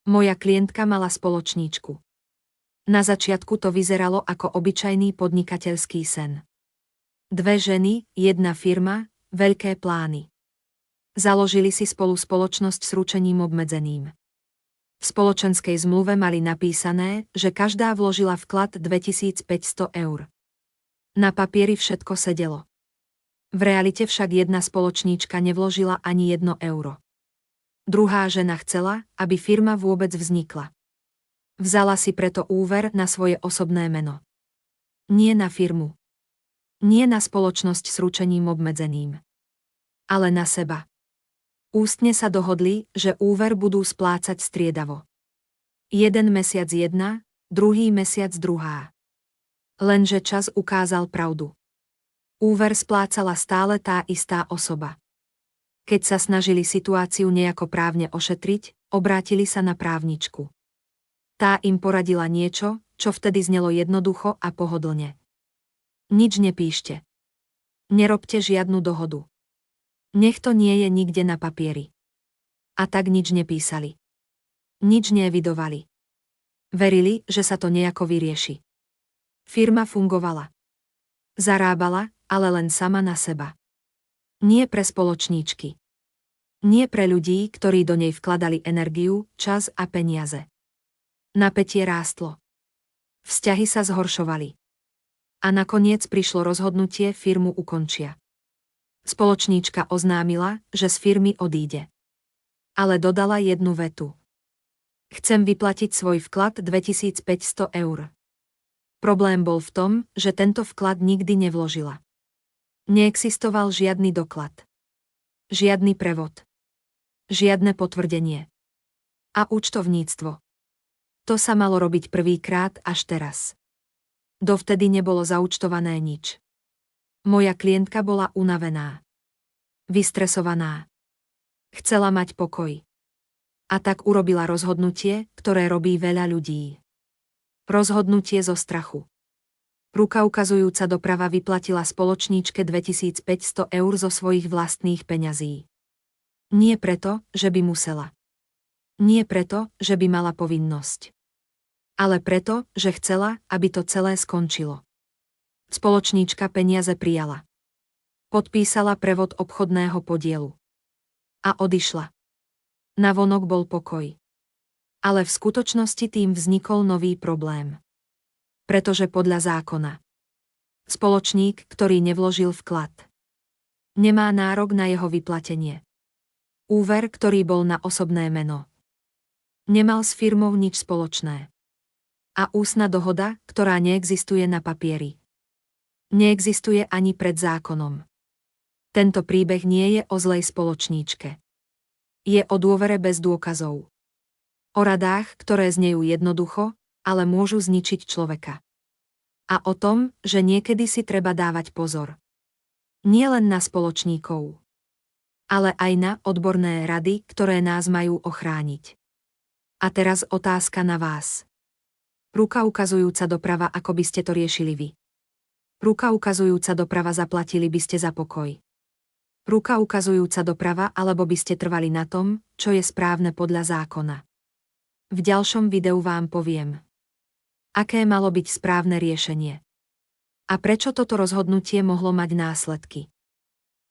Moja klientka mala spoločníčku. Na začiatku to vyzeralo ako obyčajný podnikateľský sen. 2 ženy, 1 firma, veľké plány. Založili si spolu spoločnosť s ručením obmedzeným. V spoločenskej zmluve mali napísané, že každá vložila vklad 2500 eur. Na papieri všetko sedelo. V realite však jedna spoločníčka nevložila ani 1 euro. Druhá žena chcela, aby firma vôbec vznikla. Vzala si preto úver na svoje osobné meno. Nie na firmu. Nie na spoločnosť s ručením obmedzeným. Ale na seba. Ústne sa dohodli, že úver budú splácať striedavo. 1 mesiac jedna, druhý mesiac druhá. Lenže čas ukázal pravdu. Úver splácala stále tá istá osoba. Keď sa snažili situáciu nejako právne ošetriť, obrátili sa na právničku. Tá im poradila niečo, čo vtedy znelo jednoducho a pohodlne. Nič nepíšte. Nerobte žiadnu dohodu. Nech to nie je nikde na papieri. A tak nič nepísali. Nič neevidovali. Verili, že sa to nejako vyrieši. Firma fungovala. Zarábala, ale len sama na seba. Nie pre spoločníčky. Nie pre ľudí, ktorí do nej vkladali energiu, čas a peniaze. Napätie rástlo. Vzťahy sa zhoršovali. A nakoniec prišlo rozhodnutie firmu ukončia. Spoločníčka oznámila, že z firmy odíde. Ale dodala jednu vetu. Chcem vyplatiť svoj vklad 2500 eur. Problém bol v tom, že tento vklad nikdy nevložila. Neexistoval žiadny doklad. Žiadny prevod. Žiadne potvrdenie. A účtovníctvo. To sa malo robiť prvýkrát až teraz. Dovtedy nebolo zaúčtované nič. Moja klientka bola unavená. Vystresovaná. Chcela mať pokoj. A tak urobila rozhodnutie, ktoré robí veľa ľudí. Rozhodnutie zo strachu. Ruka ukazujúca doprava vyplatila spoločníčke 2500 eur zo svojich vlastných peňazí. Nie preto, že by musela. Nie preto, že by mala povinnosť. Ale preto, že chcela, aby to celé skončilo. Spoločníčka peniaze prijala. Podpísala prevod obchodného podielu. A odišla. Navonok bol pokoj. Ale v skutočnosti tým vznikol nový problém. Pretože podľa zákona. Spoločník, ktorý nevložil vklad. Nemá nárok na jeho vyplatenie. Úver, ktorý bol na osobné meno. Nemal s firmou nič spoločné. A ústna dohoda, ktorá neexistuje na papieri. Neexistuje ani pred zákonom. Tento príbeh nie je o zlej spoločníčke. Je o dôvere bez dôkazov. O radách, ktoré znejú jednoducho, ale môžu zničiť človeka. A o tom, že niekedy si treba dávať pozor. Nie len na spoločníkov. Ale aj na odborné rady, ktoré nás majú ochrániť. A teraz otázka na vás. Ruka ukazujúca doprava, ako by ste to riešili vy. Ruka ukazujúca doprava, zaplatili by ste za pokoj. Ruka ukazujúca doprava, alebo by ste trvali na tom, čo je správne podľa zákona. V ďalšom videu vám poviem, aké malo byť správne riešenie. A prečo toto rozhodnutie mohlo mať následky.